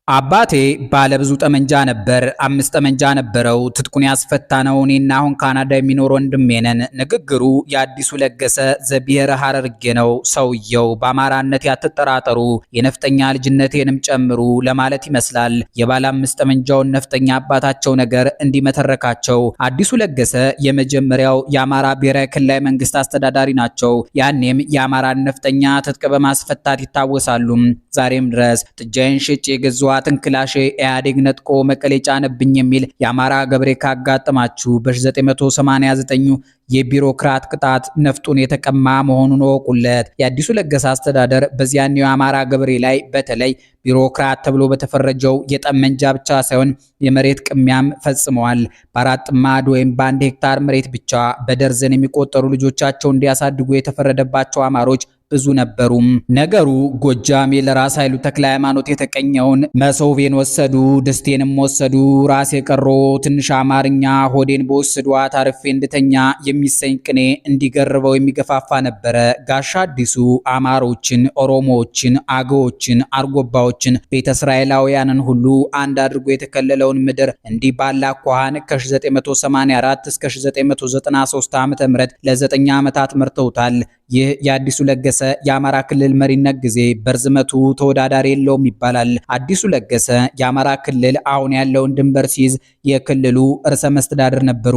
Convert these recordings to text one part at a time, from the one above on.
አባቴ ባለብዙ ጠመንጃ ነበር። 5 ጠመንጃ ነበረው። ትጥቁን ያስፈታነው እኔና አሁን ካናዳ የሚኖር ወንድሜ ነን። ንግግሩ የአዲሱ ለገሰ ዘብሔረ ሐረርጌ ነው። ሰውየው በአማራነት ያትጠራጠሩ የነፍጠኛ ልጅነቴንም ጨምሩ ለማለት ይመስላል። የባለ 5 ጠመንጃውን ነፍጠኛ አባታቸው ነገር እንዲመተረካቸው። አዲሱ ለገሰ የመጀመሪያው የአማራ ብሔራዊ ክልላዊ መንግስት አስተዳዳሪ ናቸው። ያኔም የአማራን ነፍጠኛ ትጥቅ በማስፈታት ይታወሳሉ። ዛሬም ድረስ ጥጃዬን ሽጬ የገዛዋትን ክላሽ ኢህአዴግ ነጥቆ መቀሌ ጫነብኝ የሚል የአማራ ገበሬ ካጋጠማችሁ በ1989 የቢሮክራት ቅጣት ነፍጡን የተቀማ መሆኑን ወቁለት። የአዲሱ ለገሰ አስተዳደር በዚያኛው የአማራ ገበሬ ላይ በተለይ ቢሮክራት ተብሎ በተፈረጀው የጠመንጃ ብቻ ሳይሆን የመሬት ቅሚያም ፈጽመዋል። በ4 ጥማድ ወይም በ1 ሄክታር መሬት ብቻ በደርዘን የሚቆጠሩ ልጆቻቸው እንዲያሳድጉ የተፈረደባቸው አማሮች ብዙ ነበሩ። ነገሩ ጎጃም የለራስ ኃይሉ ተክለ ሃይማኖት የተቀኘውን መሶቤን ወሰዱ፣ ድስቴንም ወሰዱ፣ ራስ የቀሮ ትንሽ አማርኛ ሆዴን በወሰዷት አርፌ እንድተኛ የሚሰኝ ቅኔ እንዲገርበው የሚገፋፋ ነበረ። ጋሻ አዲሱ አማሮችን፣ ኦሮሞዎችን፣ አገዎችን፣ አርጎባዎችን፣ ቤተ እስራኤላውያንን ሁሉ አንድ አድርጎ የተከለለውን ምድር እንዲህ ባለ አኳኋን ከ1984 እስከ 1993 ዓ.ም ለ9 ዓመታት መርተውታል። ይህ የአዲሱ ለገሰ የአማራ ክልል መሪነት ጊዜ በርዝመቱ ተወዳዳሪ የለውም ይባላል። አዲሱ ለገሰ የአማራ ክልል አሁን ያለውን ድንበር ሲይዝ የክልሉ ርዕሰ መስተዳድር ነበሩ።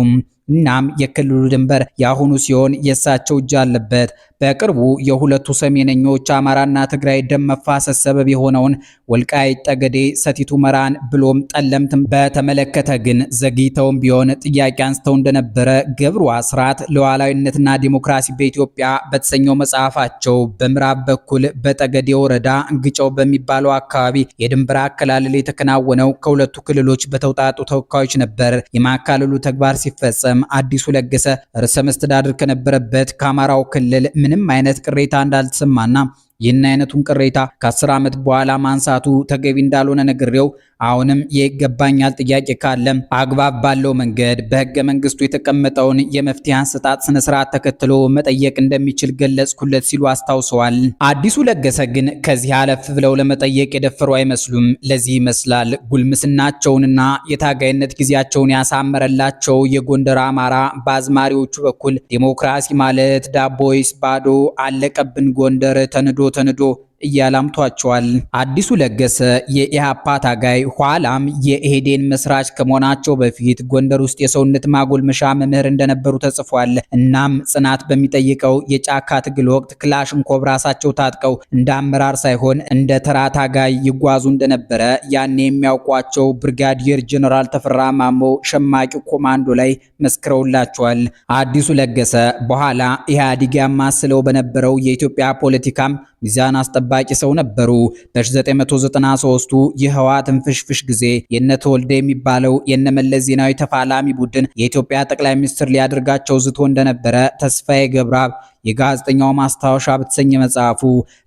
እናም የክልሉ ድንበር ያሁኑ ሲሆን የሳቸው እጅ አለበት። በቅርቡ የሁለቱ ሰሜነኞች አማራና ትግራይ ደም መፋሰስ ሰበብ የሆነውን ወልቃይት ጠገዴ፣ ሰቲት ሁመራን ብሎም ጠለምትን በተመለከተ ግን ዘግይተውም ቢሆን ጥያቄ አንስተው እንደነበረ ገብሩ አስራት ሉዓላዊነትና ዲሞክራሲ በኢትዮጵያ በተሰኘው መጽሐፋቸው በምዕራብ በኩል በጠገዴ ወረዳ ግጨው በሚባለው አካባቢ የድንበር አከላለል የተከናወነው ከሁለቱ ክልሎች በተውጣጡ ተወካዮች ነበር። የማካለሉ ተግባር ሲፈጸም አዲሱ ለገሰ ርዕሰ መስተዳድር ከነበረበት ከአማራው ክልል ምንም አይነት ቅሬታ እንዳልተሰማና ይህን አይነቱን ቅሬታ ከ10 ዓመት በኋላ ማንሳቱ ተገቢ እንዳልሆነ ነግሬው አሁንም የይገባኛል ጥያቄ ካለ አግባብ ባለው መንገድ በህገ መንግስቱ የተቀመጠውን የመፍትሄ አሰጣጥ ስነ ስርዓት ተከትሎ መጠየቅ እንደሚችል ገለጽኩለት ሲሉ አስታውሰዋል። አዲሱ ለገሰ ግን ከዚህ አለፍ ብለው ለመጠየቅ የደፈሩ አይመስሉም። ለዚህ ይመስላል ጉልምስናቸውንና የታጋይነት ጊዜያቸውን ያሳመረላቸው የጎንደር አማራ በአዝማሪዎቹ በኩል ዲሞክራሲ ማለት ዳቦይስ ባዶ አለቀብን ጎንደር ተንዶ እያላምቷቸዋል። አዲሱ ለገሰ የኢሃፓ ታጋይ ኋላም የኢህዴን መስራች ከመሆናቸው በፊት ጎንደር ውስጥ የሰውነት ማጎልመሻ መምህር እንደነበሩ ተጽፏል። እናም ጽናት በሚጠይቀው የጫካ ትግል ወቅት ክላሽንኮቭ ራሳቸው ታጥቀው እንደ አመራር ሳይሆን እንደ ተራ ታጋይ ይጓዙ እንደነበረ ያኔ የሚያውቋቸው ብርጋዲየር ጀነራል ተፈራ ማሞ ሸማቂ ኮማንዶ ላይ መስክረውላቸዋል። አዲሱ ለገሰ በኋላ ኢህአዴግ ያማስለው በነበረው የኢትዮጵያ ፖለቲካም ሚዛን አስጠባቂ ሰው ነበሩ። በ1993ቱ የህወሓትን ፍሽፍሽ ጊዜ የነተወልደ የሚባለው የነመለስ ዜናዊ ተፋላሚ ቡድን የኢትዮጵያ ጠቅላይ ሚኒስትር ሊያደርጋቸው ዝቶ እንደነበረ ተስፋዬ ገብረአብ የጋዜጠኛው ማስታወሻ በተሰኘ መጽሐፉ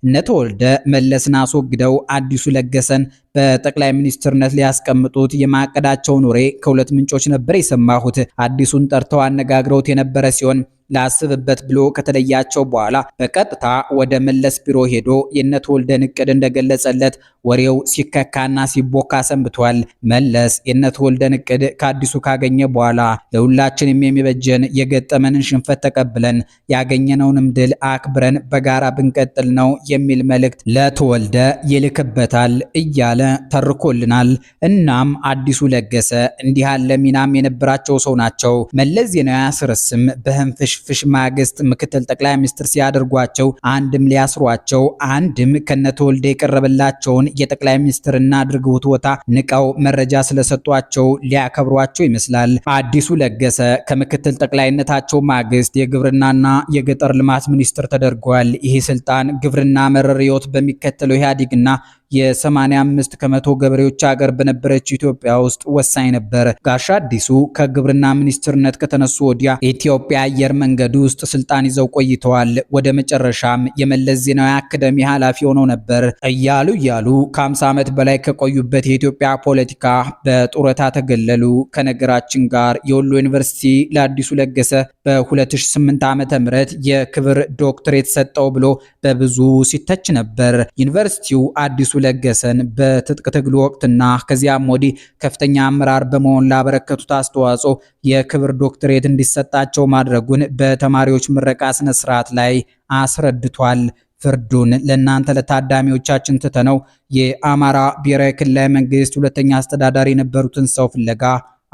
እነተወልደ መለስን አስወግደው አዲሱ ለገሰን በጠቅላይ ሚኒስትርነት ሊያስቀምጡት የማቀዳቸውን ወሬ ከሁለት ምንጮች ነበር የሰማሁት። አዲሱን ጠርተው አነጋግረውት የነበረ ሲሆን ላስብበት ብሎ ከተለያቸው በኋላ በቀጥታ ወደ መለስ ቢሮ ሄዶ የነተወልደን እቅድ እንደገለጸለት ወሬው ሲከካና ሲቦካ ሰንብቷል። መለስ የነተወልደን እቅድ ከአዲሱ ካገኘ በኋላ ለሁላችንም የሚበጀን የገጠመንን ሽንፈት ተቀብለን ያገኘነውንም ድል አክብረን በጋራ ብንቀጥል ነው የሚል መልእክት ለተወልደ ይልክበታል እያለ ተርኮልናል። እናም አዲሱ ለገሰ እንዲህ ያለ ሚናም የነበራቸው ሰው ናቸው። መለስ ዜናዊ አስረስም በህንፍሽ ማግስት ምክትል ጠቅላይ ሚኒስትር ሲያደርጓቸው አንድም ሊያስሯቸው አንድም ከነተወልደ የቀረበላቸውን የጠቅላይ ሚኒስትርና አድርገውት ወታ ንቀው መረጃ ስለሰጧቸው ሊያከብሯቸው ይመስላል። አዲሱ ለገሰ ከምክትል ጠቅላይነታቸው ማግስት የግብርናና የገጠር ልማት ሚኒስትር ተደርጓል። ይህ ስልጣን ግብርና መረር ህይወት በሚከተለው ኢህአዴግና የ85 ከመቶ ገበሬዎች ሀገር በነበረችው ኢትዮጵያ ውስጥ ወሳኝ ነበር። ጋሻ አዲሱ ከግብርና ሚኒስትርነት ከተነሱ ወዲያ ኢትዮጵያ አየር መንገድ ውስጥ ስልጣን ይዘው ቆይተዋል። ወደ መጨረሻም የመለስ ዜናዊ አካዳሚ ኃላፊ ሆነው ነበር። እያሉ ከ50 ዓመት በላይ ከቆዩበት የኢትዮጵያ ፖለቲካ በጡረታ ተገለሉ። ከነገራችን ጋር የወሎ ዩኒቨርሲቲ ለአዲሱ ለገሰ በ2008 ዓ.ም የክብር ዶክትሬት ሰጠው ብሎ በብዙ ሲተች ነበር። ዩኒቨርሲቲው አዲሱ ለገሰን በትጥቅ ትግሉ ወቅትና ከዚያም ወዲህ ከፍተኛ አመራር በመሆን ላበረከቱት አስተዋጽኦ የክብር ዶክትሬት እንዲሰጣቸው ማድረጉን በተማሪዎች ምረቃ ስነ ስርዓት ላይ አስረድቷል። ፍርዱን ለእናንተ ለታዳሚዎቻችን ትተነው የአማራ ብሔራዊ ክልላዊ መንግስት ሁለተኛ አስተዳዳሪ የነበሩትን ሰው ፍለጋ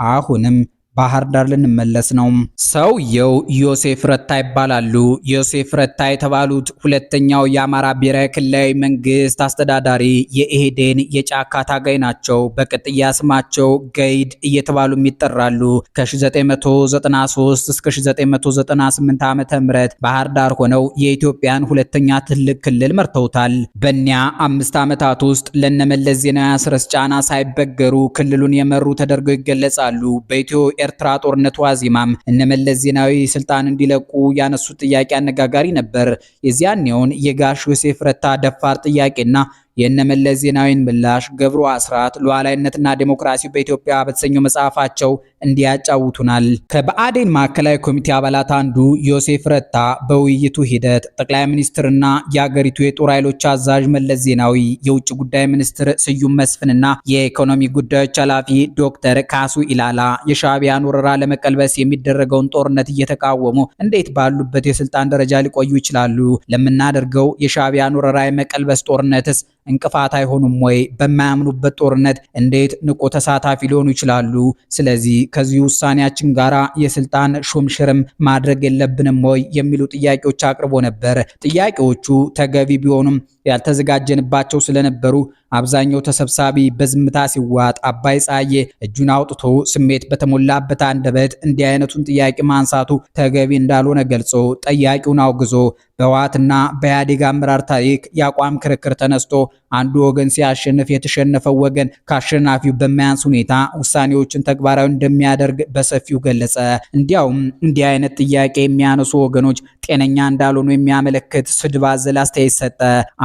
አሁንም ባህር ዳር ልንመለስ ነው። ሰውየው ዮሴፍ ረታ ይባላሉ። ዮሴፍ ረታ የተባሉት ሁለተኛው የአማራ ብሔራዊ ክልላዊ መንግስት አስተዳዳሪ የኢህዴን የጫካ ታጋይ ናቸው። በቅጥያ ስማቸው ገይድ እየተባሉ ይጠራሉ። ከ1993 እስከ 1998 ዓመተ ምህረት ባህር ዳር ሆነው የኢትዮጵያን ሁለተኛ ትልቅ ክልል መርተውታል። በእኒያ 5 ዓመታት ውስጥ ለነመለስ ዜናዊ አስረስ ጫና ሳይበገሩ ክልሉን የመሩ ተደርገው ይገለጻሉ። በኢትዮ ኤርትራ ጦርነት ዋዜማም እነመለስ ዜናዊ ስልጣን እንዲለቁ ያነሱት ጥያቄ አነጋጋሪ ነበር። የዚያኔውን የጋሽ ዮሴፍ ረታ ደፋር ጥያቄና የነመለስ ዜናዊን ምላሽ ገብሩ አስራት ሉዓላዊነትና ዲሞክራሲ በኢትዮጵያ በተሰኘው መጽሐፋቸው እንዲያጫውቱናል። ከብአዴን ማዕከላዊ ኮሚቴ አባላት አንዱ ዮሴፍ ረታ በውይይቱ ሂደት ጠቅላይ ሚኒስትርና የአገሪቱ የጦር ኃይሎች አዛዥ መለስ ዜናዊ፣ የውጭ ጉዳይ ሚኒስትር ስዩም መስፍንና የኢኮኖሚ ጉዳዮች ኃላፊ ዶክተር ካሱ ኢላላ የሻዕቢያን ወረራ ለመቀልበስ የሚደረገውን ጦርነት እየተቃወሙ እንዴት ባሉበት የስልጣን ደረጃ ሊቆዩ ይችላሉ? ለምናደርገው የሻዕቢያን ወረራ የመቀልበስ ጦርነትስ እንቅፋት አይሆኑም ወይ? በማያምኑበት ጦርነት እንዴት ንቁ ተሳታፊ ሊሆኑ ይችላሉ? ስለዚህ ከዚህ ውሳኔያችን ጋራ የስልጣን ሹምሽርም ማድረግ የለብንም ወይ የሚሉ ጥያቄዎች አቅርቦ ነበር። ጥያቄዎቹ ተገቢ ቢሆኑም ያልተዘጋጀንባቸው ስለነበሩ አብዛኛው ተሰብሳቢ በዝምታ ሲዋጥ፣ አባይ ፀሐዬ እጁን አውጥቶ ስሜት በተሞላበት አንደበት እንዲህ አይነቱን ጥያቄ ማንሳቱ ተገቢ እንዳልሆነ ገልጾ ጠያቂውን አውግዞ በህወሓትና በኢህአዴግ አመራር ታሪክ የአቋም ክርክር ተነስቶ አንዱ ወገን ሲያሸንፍ የተሸነፈው ወገን ከአሸናፊው በማያንስ ሁኔታ ውሳኔዎችን ተግባራዊ እንደሚያደርግ በሰፊው ገለጸ። እንዲያውም እንዲህ አይነት ጥያቄ የሚያነሱ ወገኖች ጤነኛ እንዳልሆኑ የሚያመለክት ስድብ አዘል አስተያየት ሰጠ።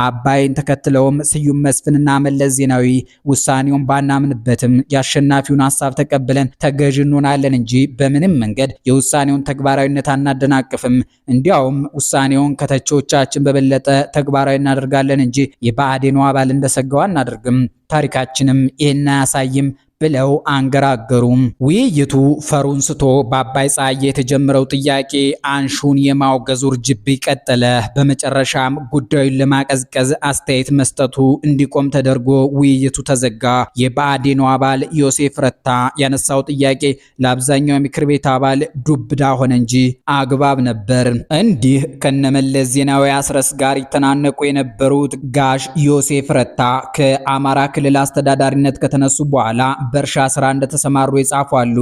አባይን ተከትለውም ስዩም መስፍንና መለስ ዜናዊ ውሳኔውን ባናምንበትም የአሸናፊውን ሀሳብ ተቀብለን ተገዥ እንሆናለን እንጂ በምንም መንገድ የውሳኔውን ተግባራዊነት አናደናቅፍም፣ እንዲያውም ውሳኔውን ከተቾቻችን በበለጠ ተግባራዊ እናደርጋለን እንጂ የብአዴኑ አባል እንደሰጋው አናደርግም፣ ታሪካችንም ይህን አያሳይም ብለው አንገራገሩ። ውይይቱ ፈሩን ስቶ በአባይ ፀሐዬ የተጀመረው ጥያቄ አንሹን የማውገዝ ውርጅብኝ ቀጠለ። በመጨረሻም ጉዳዩን ለማቀዝቀዝ አስተያየት መስጠቱ እንዲቆም ተደርጎ ውይይቱ ተዘጋ። የብአዴኑ አባል ዮሴፍ ረታ ያነሳው ጥያቄ ለአብዛኛው የምክር ቤት አባል ዱብዳ ሆነ እንጂ አግባብ ነበር። እንዲህ ከነመለስ ዜናዊ አስረስ ጋር ይተናነቁ የነበሩት ጋሽ ዮሴፍ ረታ ከአማራ ክልል አስተዳዳሪነት ከተነሱ በኋላ በእርሻ ስራ እንደተሰማሩ ይጻፋሉ።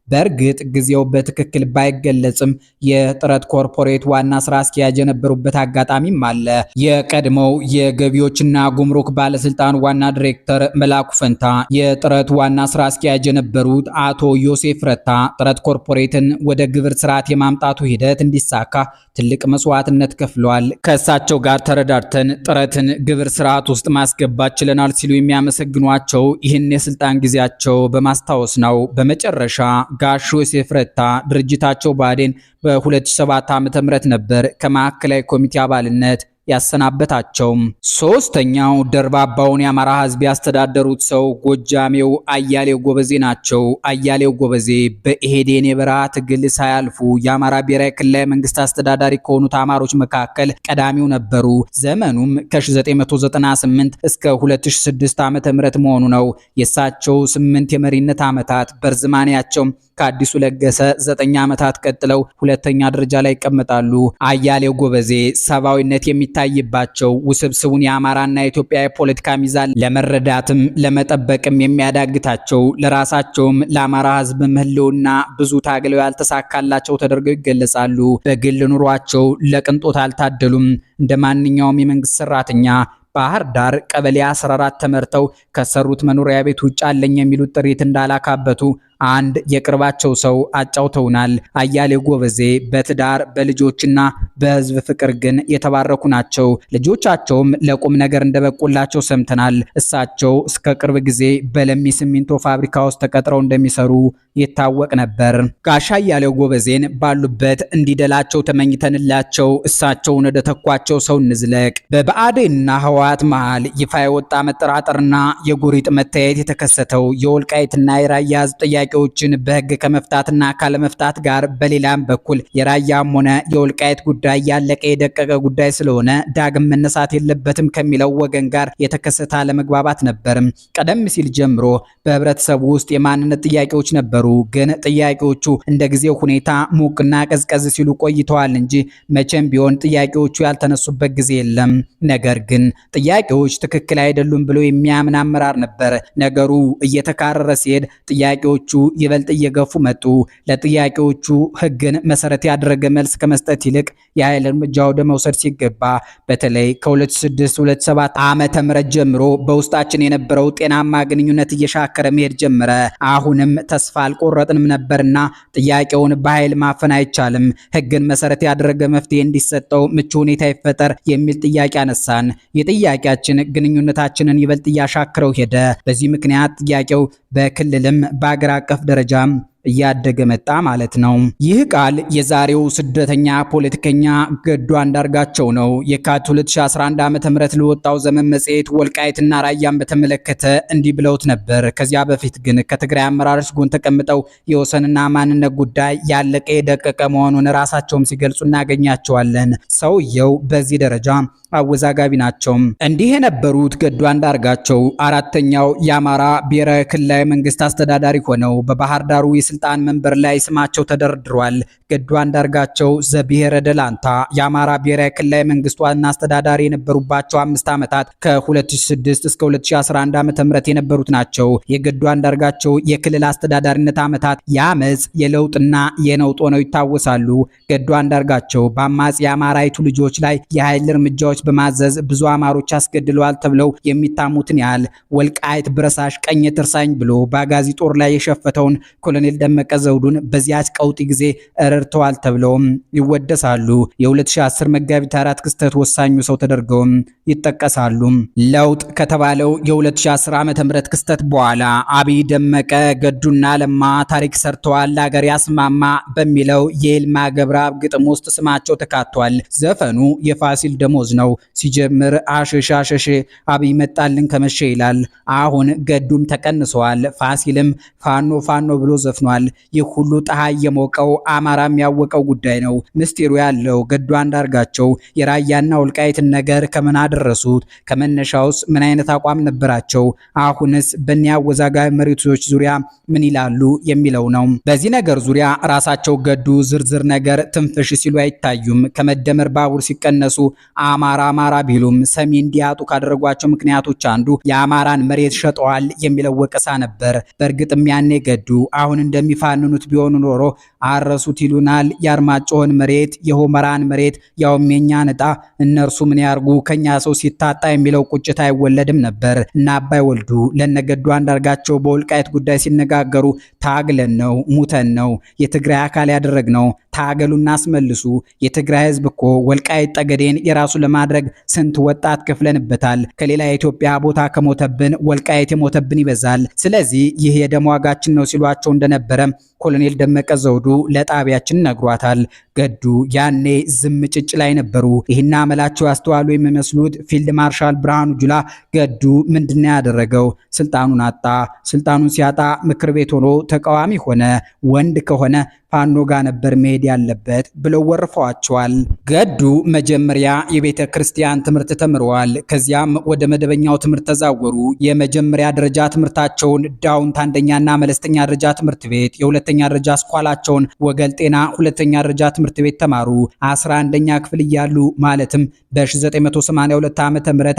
በእርግጥ ጊዜው በትክክል ባይገለጽም የጥረት ኮርፖሬት ዋና ስራ አስኪያጅ የነበሩበት አጋጣሚም አለ። የቀድሞው የገቢዎችና ጉምሩክ ባለስልጣን ዋና ዲሬክተር መላኩ ፈንታ የጥረት ዋና ስራ አስኪያጅ የነበሩት አቶ ዮሴፍ ረታ ጥረት ኮርፖሬትን ወደ ግብር ስርዓት የማምጣቱ ሂደት እንዲሳካ ትልቅ መስዋዕትነት ከፍለዋል። ከእሳቸው ጋር ተረዳድተን ጥረትን ግብር ስርዓት ውስጥ ማስገባት ችለናል ሲሉ የሚያመሰግኗቸው ይህን የስልጣን ጊዜያቸው በማስታወስ ነው። በመጨረሻ ጋሽ ዮሴፍ ረታ ድርጅታቸው ብአዴን በ2007 ዓ.ም ነበር ከማዕከላዊ ኮሚቴ አባልነት ያሰናበታቸው። ሶስተኛው ደርባባውን የአማራ ህዝብ ያስተዳደሩት ሰው ጎጃሜው አያሌው ጎበዜ ናቸው። አያሌው ጎበዜ በኢህዴን የበረሃ ትግል ሳያልፉ የአማራ ብሔራዊ ክልላዊ መንግስት አስተዳዳሪ ከሆኑት አማሮች መካከል ቀዳሚው ነበሩ። ዘመኑም ከ1998 እስከ 2006 ዓ.ም መሆኑ ነው። የእሳቸው 8 የመሪነት ዓመታት በርዝማኔያቸው ከአዲሱ ለገሰ 9 ዓመታት ቀጥለው ሁለተኛ ደረጃ ላይ ይቀመጣሉ። አያሌው ጎበዜ ሰብአዊነት የሚታይባቸው ውስብስቡን የአማራና የኢትዮጵያ የፖለቲካ ሚዛን ለመረዳትም ለመጠበቅም የሚያዳግታቸው ለራሳቸውም ለአማራ ህዝብ ህልውና ብዙ ታግለው ያልተሳካላቸው ተደርገው ይገለጻሉ። በግል ኑሯቸው ለቅንጦት አልታደሉም። እንደ ማንኛውም የመንግስት ሰራተኛ ባህር ዳር ቀበሌ 14 ተመርተው ከሰሩት መኖሪያ ቤት ውጭ አለኝ የሚሉት ጥሪት እንዳላካበቱ አንድ የቅርባቸው ሰው አጫውተውናል። አያሌው ጎበዜ በትዳር በልጆችና በህዝብ ፍቅር ግን የተባረኩ ናቸው። ልጆቻቸውም ለቁም ነገር እንደበቁላቸው ሰምተናል። እሳቸው እስከ ቅርብ ጊዜ በለሚ ሲሚንቶ ፋብሪካ ውስጥ ተቀጥረው እንደሚሰሩ ይታወቅ ነበር። ጋሻ አያሌው ጎበዜን ባሉበት እንዲደላቸው ተመኝተንላቸው እሳቸውን ወደ ተኳቸው ሰው እንዝለቅ። በብአዴንና ህወሓት መሃል ይፋ የወጣ መጠራጠርና የጎሪጥ መታየት የተከሰተው የወልቃይትና የራያ ህዝብ ጥያቄዎችን በህግ ከመፍታትና ካለመፍታት ጋር በሌላም በኩል የራያም ሆነ የወልቃይት ጉዳይ ያለቀ የደቀቀ ጉዳይ ስለሆነ ዳግም መነሳት የለበትም ከሚለው ወገን ጋር የተከሰተ አለመግባባት ነበር። ቀደም ሲል ጀምሮ በህብረተሰቡ ውስጥ የማንነት ጥያቄዎች ነበሩ። ግን ጥያቄዎቹ እንደ ጊዜው ሁኔታ ሙቅና ቀዝቀዝ ሲሉ ቆይተዋል እንጂ መቼም ቢሆን ጥያቄዎቹ ያልተነሱበት ጊዜ የለም። ነገር ግን ጥያቄዎች ትክክል አይደሉም ብሎ የሚያምን አመራር ነበር። ነገሩ እየተካረረ ሲሄድ ጥያቄዎቹ ይበልጥ እየገፉ መጡ። ለጥያቄዎቹ ህግን መሰረት ያደረገ መልስ ከመስጠት ይልቅ የኃይል እርምጃ ወደ መውሰድ ሲገባ በተለይ ከ2006-2007 ዓመተ ምህረት ጀምሮ በውስጣችን የነበረው ጤናማ ግንኙነት እየሻከረ መሄድ ጀመረ። አሁንም ተስፋ አልቆረጥንም ነበርና ጥያቄውን በኃይል ማፈን አይቻልም፣ ህግን መሰረት ያደረገ መፍትሄ እንዲሰጠው ምቹ ሁኔታ ይፈጠር የሚል ጥያቄ አነሳን። የጥያቄያችን ግንኙነታችንን ይበልጥ እያሻከረው ሄደ። በዚህ ምክንያት ጥያቄው በክልልም በአገር አቀፍ ደረጃም እያደገ መጣ ማለት ነው። ይህ ቃል የዛሬው ስደተኛ ፖለቲከኛ ገዱ አንዳርጋቸው ነው። የካቲት 2011 ዓ.ም ለወጣው ዘመን መጽሔት ወልቃይትና ራያን በተመለከተ እንዲህ ብለውት ነበር። ከዚያ በፊት ግን ከትግራይ አመራሮች ጎን ተቀምጠው የወሰንና ማንነት ጉዳይ ያለቀ የደቀቀ መሆኑን ራሳቸውም ሲገልጹ እናገኛቸዋለን። ሰውየው በዚህ ደረጃ አወዛጋቢ ናቸው። እንዲህ የነበሩት ገዱ አንዳርጋቸው አራተኛው የአማራ ብሔራዊ ክልላዊ መንግስት አስተዳዳሪ ሆነው በባህር ዳሩ የስልጣን መንበር ላይ ስማቸው ተደርድሯል። ገዱ አንዳርጋቸው ዘብሔረ ደላንታ የአማራ ብሔራዊ ክልላዊ መንግስት ዋና አስተዳዳሪ የነበሩባቸው 5 ዓመታት ከ2006 እስከ 2011 ዓ.ም የነበሩት ናቸው። የገዱ አንዳርጋቸው የክልል አስተዳዳሪነት ዓመታት የአመጽ የለውጥና የነውጥ ሆነው ይታወሳሉ። ገዱ አንዳርጋቸው በአማጺ የአማራይቱ ልጆች ላይ የኃይል እርምጃዎች በማዘዝ ብዙ አማሮች አስገድለዋል ተብለው የሚታሙትን ያህል ወልቃይት ብረሳሽ ቀኝ ትርሳኝ ብሎ በአጋዚ ጦር ላይ የሸፈተውን ኮሎኔል ደመቀ ዘውዱን በዚያች ቀውጢ ጊዜ ረድተዋል ተብለውም ይወደሳሉ። የ2010 መጋቢት 4 ክስተት ወሳኙ ሰው ተደርገውም ይጠቀሳሉ። ለውጥ ከተባለው የ2010 ዓ.ም ክስተት በኋላ አብይ ደመቀ፣ ገዱና ለማ ታሪክ ሰርተዋል አገር ያስማማ በሚለው የይልማ ገብረአብ ግጥም ውስጥ ስማቸው ተካቷል። ዘፈኑ የፋሲል ደሞዝ ነው። ሲጀምር አሸሽ አሸሽ አብይ መጣልን ከመሸ ይላል። አሁን ገዱም ተቀንሰዋል፣ ፋሲልም ፋኖ ፋኖ ብሎ ዘፍኗል። ይህ ሁሉ ፀሐይ የሞቀው አማራም ያወቀው ጉዳይ ነው። ምስጢሩ ያለው ገዱ አንዳርጋቸው የራያና ወልቃይትን ነገር ከምን አደረሱት? ከመነሻውስ ምን አይነት አቋም ነበራቸው? አሁንስ በእኒያ አወዛጋቢ መሬቶች ዙሪያ ምን ይላሉ የሚለው ነው። በዚህ ነገር ዙሪያ ራሳቸው ገዱ ዝርዝር ነገር ትንፍሽ ሲሉ አይታዩም። ከመደመር ባቡር ሲቀነሱ አማራ ቢሉም ሰሚ እንዲያጡ ካደረጓቸው ምክንያቶች አንዱ የአማራን መሬት ሸጠዋል የሚለው ወቀሳ ነበር። በእርግጥም ያኔ ገዱ አሁን እንደሚፋንኑት ቢሆኑ ኖሮ አረሱት ይሉናል። የአርማጭሆን መሬት የሆመራን መሬት ያውም የኛን ዕጣ እነርሱ ምን ያርጉ ከኛ ሰው ሲታጣ የሚለው ቁጭት አይወለድም ነበር። እና አባይ ወልዱ ለነገዱ አንዳርጋቸው በወልቃይት ጉዳይ ሲነጋገሩ ታግለን ነው ሙተን ነው የትግራይ አካል ያደረግነው ታገሉና አስመልሱ። የትግራይ ህዝብ እኮ ወልቃይት ጠገዴን የራሱ ለማድረግ ስንት ወጣት ከፍለንበታል። ከሌላ የኢትዮጵያ ቦታ ከሞተብን ወልቃይት የሞተብን ይበዛል። ስለዚህ ይህ የደም ዋጋችን ነው ሲሏቸው እንደነበረ ኮሎኔል ደመቀ ዘውዱ ለጣቢያችን ነግሯታል። ገዱ ያኔ ዝም ጭጭ ላይ ነበሩ። ይህና አመላቸው ያስተዋሉ የሚመስሉት ፊልድ ማርሻል ብርሃኑ ጁላ ገዱ ምንድነው ያደረገው? ስልጣኑን አጣ። ስልጣኑን ሲያጣ ምክር ቤት ሆኖ ተቃዋሚ ሆነ። ወንድ ከሆነ ፋኖ ጋር ነበር መሄድ ያለበት ብለው ወርፈዋቸዋል። ገዱ መጀመሪያ የቤተ ክርስቲያን ትምህርት ተምረዋል። ከዚያም ወደ መደበኛው ትምህርት ተዛወሩ። የመጀመሪያ ደረጃ ትምህርታቸውን ዳውንት አንደኛና መለስተኛ ደረጃ ትምህርት ቤት፣ የሁለተኛ ደረጃ ስኳላቸውን ወገል ጤና ሁለተኛ ደረጃ ትምህርት ቤት ተማሩ። 11ኛ ክፍል እያሉ ማለትም በ1982 ዓ.ም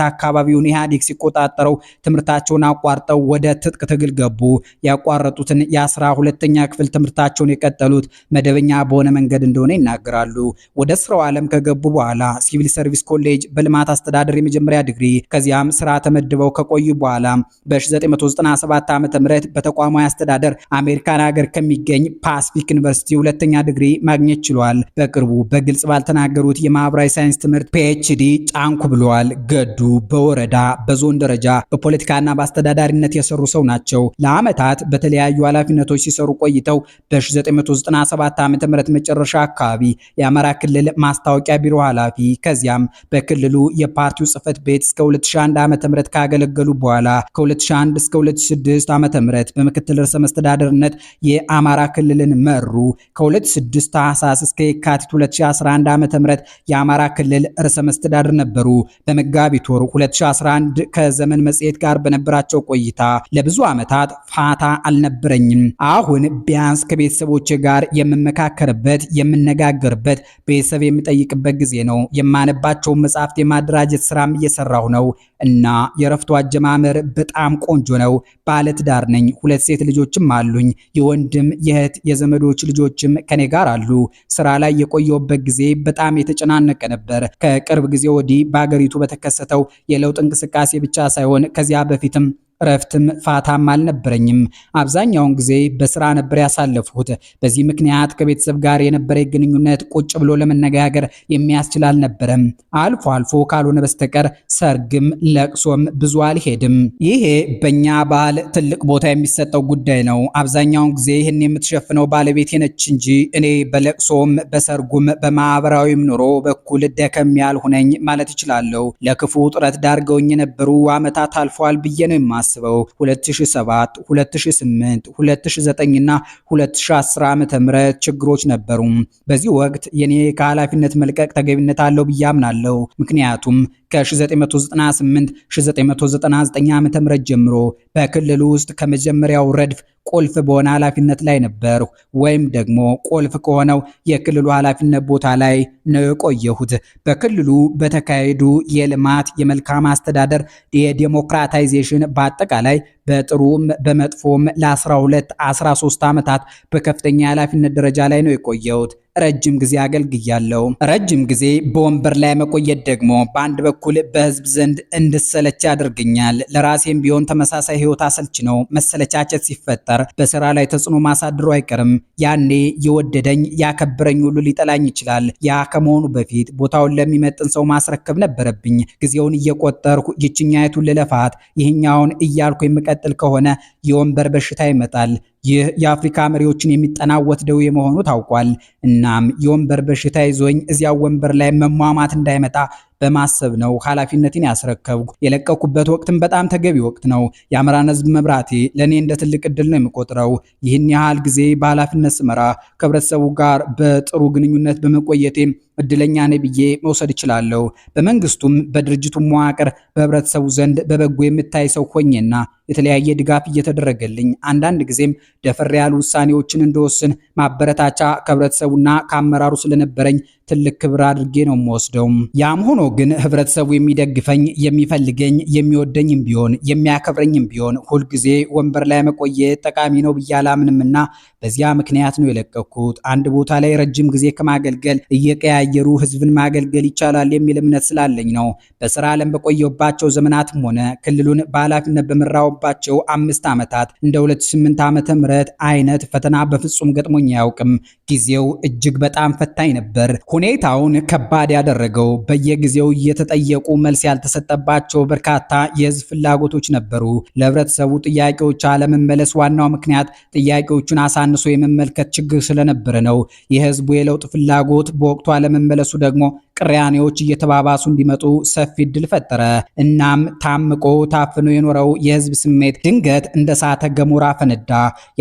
አካባቢውን ኢህአዴግ ሲቆጣጠረው ትምህርታቸውን አቋርጠው ወደ ትጥቅ ትግል ገቡ። ያቋረጡትን የ12ኛ ክፍል ትምህርታቸውን የቀጠሉት የተቀበሉት መደበኛ በሆነ መንገድ እንደሆነ ይናገራሉ። ወደ ስራው ዓለም ከገቡ በኋላ ሲቪል ሰርቪስ ኮሌጅ በልማት አስተዳደር የመጀመሪያ ዲግሪ ከዚያም ስራ ተመድበው ከቆዩ በኋላ በ1997 ዓ.ም በተቋማዊ አስተዳደር አሜሪካን ሀገር ከሚገኝ ፓሲፊክ ዩኒቨርሲቲ ሁለተኛ ዲግሪ ማግኘት ችሏል። በቅርቡ በግልጽ ባልተናገሩት የማህበራዊ ሳይንስ ትምህርት ፒኤችዲ ጫንኩ ብለዋል። ገዱ በወረዳ በዞን ደረጃ በፖለቲካና በአስተዳዳሪነት የሰሩ ሰው ናቸው። ለዓመታት በተለያዩ ኃላፊነቶች ሲሰሩ ቆይተው በ1997 ዓ.ም መጨረሻ አካባቢ የአማራ ክልል ማስታወቂያ ቢሮ ኃላፊ ከዚያም በክልሉ የፓርቲው ጽህፈት ቤት እስከ 2001 ዓ.ም ካገለገሉ በኋላ ከ2001 እስከ 2006 ዓ.ም በምክትል ርዕሰ መስተዳደርነት የአማራ ክልልን መሩ። ከ2006 ታህሳስ እስከ የካቲት 2011 ዓ.ም የአማራ ክልል ርዕሰ መስተዳደር ነበሩ። በመጋቢት ወር 2011 ከዘመን መጽሔት ጋር በነበራቸው ቆይታ ለብዙ ዓመታት ፋታ አልነበረኝም። አሁን ቢያንስ ከቤተሰቦቼ ጋር የምመካከርበት የምነጋገርበት ቤተሰብ የምጠይቅበት ጊዜ ነው። የማነባቸውን መጽሐፍት የማደራጀት ስራም እየሰራሁ ነው እና የረፍቱ አጀማመር በጣም ቆንጆ ነው። ባለትዳር ነኝ። 2 ሴት ልጆችም አሉኝ። የወንድም የእህት የዘመዶች ልጆችም ከኔ ጋር አሉ። ስራ ላይ የቆየሁበት ጊዜ በጣም የተጨናነቀ ነበር። ከቅርብ ጊዜ ወዲህ በአገሪቱ በተከሰተው የለውጥ እንቅስቃሴ ብቻ ሳይሆን ከዚያ በፊትም እረፍትም ፋታም አልነበረኝም። አብዛኛውን ጊዜ በስራ ነበር ያሳለፍኩት። በዚህ ምክንያት ከቤተሰብ ጋር የነበረ ግንኙነት ቁጭ ብሎ ለመነጋገር የሚያስችል አልነበረም። አልፎ አልፎ ካልሆነ በስተቀር ሰርግም ለቅሶም ብዙ አልሄድም። ይሄ በእኛ ባህል ትልቅ ቦታ የሚሰጠው ጉዳይ ነው። አብዛኛውን ጊዜ ይህን የምትሸፍነው ባለቤቴ ነች እንጂ እኔ በለቅሶም በሰርጉም በማህበራዊም ኑሮ በኩል ደከም ያልሆነኝ ማለት እችላለሁ። ለክፉ ጥረት ዳርገውኝ የነበሩ ዓመታት አልፈዋል ብዬ ነው የማስበው። 2007፣ 2008፣ 2009 እና 2010 ዓ.ም ችግሮች ነበሩ። በዚህ ወቅት የኔ ከኃላፊነት መልቀቅ ተገቢነት አለው ብዬ አምናለሁ። ምክንያቱም ከ1998 1999 ዓ.ም ጀምሮ በክልሉ ውስጥ ከመጀመሪያው ረድፍ ቁልፍ በሆነ ኃላፊነት ላይ ነበር፣ ወይም ደግሞ ቁልፍ ከሆነው የክልሉ ኃላፊነት ቦታ ላይ ነው የቆየሁት። በክልሉ በተካሄዱ የልማት የመልካም አስተዳደር የዲሞክራታይዜሽን በአጠቃላይ በጥሩም በመጥፎም ለ12-13 ዓመታት በከፍተኛ የኃላፊነት ደረጃ ላይ ነው የቆየሁት። ረጅም ጊዜ አገልግያለሁ። ረጅም ጊዜ በወንበር ላይ መቆየት ደግሞ በአንድ በኩል በህዝብ ዘንድ እንድሰለች ያደርገኛል። ለራሴም ቢሆን ተመሳሳይ ህይወት አሰልች ነው። መሰለቻቸት ሲፈጠር በስራ ላይ ተጽዕኖ ማሳደሩ አይቀርም። ያኔ የወደደኝ ያከበረኝ ሁሉ ሊጠላኝ ይችላል። ያ ከመሆኑ በፊት ቦታውን ለሚመጥን ሰው ማስረከብ ነበረብኝ። ጊዜውን እየቆጠርኩ ይችኛይቱን ልለፋት ይህኛውን እያልኩ የምቀጥል ከሆነ የወንበር በሽታ ይመጣል። ይህ የአፍሪካ መሪዎችን የሚጠናወት ደዌ መሆኑ ታውቋል። እናም የወንበር በሽታ ይዞኝ እዚያው ወንበር ላይ መሟማት እንዳይመጣ በማሰብ ነው ኃላፊነትን ያስረከብኩ። የለቀኩበት ወቅትም በጣም ተገቢ ወቅት ነው። የአማራን ህዝብ መብራቴ ለእኔ እንደ ትልቅ እድል ነው የሚቆጥረው። ይህን ያህል ጊዜ በኃላፊነት ስመራ ከህብረተሰቡ ጋር በጥሩ ግንኙነት በመቆየቴ እድለኛ ነኝ ብዬ መውሰድ እችላለሁ። በመንግስቱም በድርጅቱም መዋቅር በህብረተሰቡ ዘንድ በበጎ የምታይ ሰው ሆኜና የተለያየ ድጋፍ እየተደረገልኝ አንዳንድ ጊዜም ደፈር ያሉ ውሳኔዎችን እንደወስን ማበረታቻ ከህብረተሰቡና ከአመራሩ ስለነበረኝ ትልቅ ክብር አድርጌ ነው የምወስደው። ያም ሆኖ ግን ህብረተሰቡ የሚደግፈኝ የሚፈልገኝ የሚወደኝም ቢሆን የሚያከብረኝም ቢሆን ሁልጊዜ ወንበር ላይ መቆየት ጠቃሚ ነው ብዬ አላምንምና በዚያ ምክንያት ነው የለቀኩት። አንድ ቦታ ላይ ረጅም ጊዜ ከማገልገል እየቀያየሩ ህዝብን ማገልገል ይቻላል የሚል እምነት ስላለኝ ነው። በስራ ዓለም በቆየሁባቸው ዘመናትም ሆነ ክልሉን በኃላፊነት በመራሁባቸው 5 ዓመታት እንደ 2008 ዓመተ ምህረት አይነት ፈተና በፍጹም ገጥሞኝ አያውቅም። ጊዜው እጅግ በጣም ፈታኝ ነበር። ሁኔታውን ከባድ ያደረገው በየጊዜው እየተጠየቁ መልስ ያልተሰጠባቸው በርካታ የህዝብ ፍላጎቶች ነበሩ። ለህብረተሰቡ ጥያቄዎች አለመመለስ ዋናው ምክንያት ጥያቄዎቹን አሳንሶ የመመልከት ችግር ስለነበረ ነው። የህዝቡ የለውጥ ፍላጎት በወቅቱ አለመመለሱ ደግሞ ቅራኔዎች እየተባባሱ እንዲመጡ ሰፊ እድል ፈጠረ። እናም ታምቆ ታፍኖ የኖረው የህዝብ ስሜት ድንገት እንደ እሳተ ገሞራ ፈነዳ።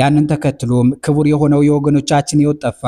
ያንን ተከትሎም ክቡር የሆነው የወገኖቻችን ህይወት ጠፋ፣